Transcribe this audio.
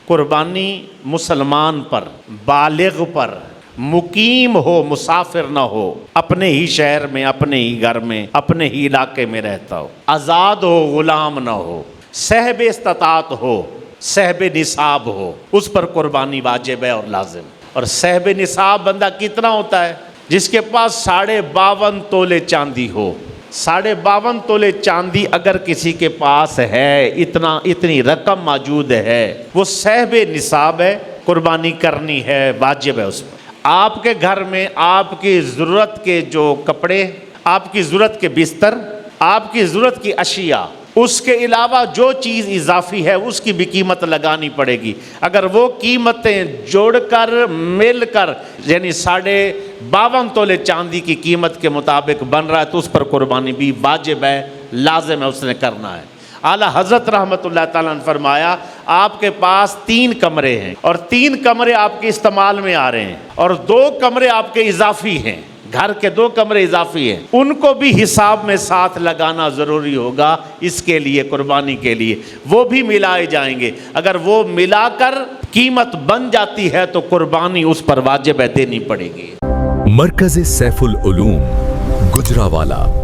قربانی مسلمان پر، بالغ پر، مقیم ہو، مسافر نہ ہو، اپنے ہی شہر میں، اپنے ہی گھر میں، اپنے ہی علاقے میں رہتا ہو، آزاد ہو، غلام نہ ہو، صاحب استطاعت ہو، صاحب نصاب ہو، اس پر قربانی واجب ہے اور لازم۔ اور صاحب نصاب بندہ کتنا ہوتا ہے؟ جس کے پاس 52.5 تولے چاندی ہو۔ 52.5 تولے چاندی اگر کسی کے پاس ہے، اتنی رقم موجود ہے، وہ صاحب نصاب ہے، قربانی کرنی ہے، واجب ہے اس پر۔ آپ کے گھر میں آپ کی ضرورت کے جو کپڑے، آپ کی ضرورت کے بستر، آپ کی ضرورت کی اشیاء، اس کے علاوہ جو چیز اضافی ہے اس کی بھی قیمت لگانی پڑے گی۔ اگر وہ قیمتیں جوڑ کر مل کر یعنی 52.5 تولے چاندی کی قیمت کے مطابق بن رہا ہے تو اس پر قربانی بھی واجب ہے، لازم ہے، اس نے کرنا ہے۔ اعلیٰ حضرت رحمۃ اللہ تعالیٰ نے فرمایا آپ کے پاس 3 کمرے ہیں اور 3 کمرے آپ کے استعمال میں آ رہے ہیں اور 2 کمرے آپ کے اضافی ہیں، گھر کے 2 کمرے اضافی ہیں، ان کو بھی حساب میں ساتھ لگانا ضروری ہوگا اس کے لیے، قربانی کے لیے۔ وہ بھی ملائے جائیں گے، اگر وہ ملا کر قیمت بن جاتی ہے تو قربانی اس پر واجب ہے، دینی پڑے گی۔ مرکز سیف العلوم، گجرانوالہ۔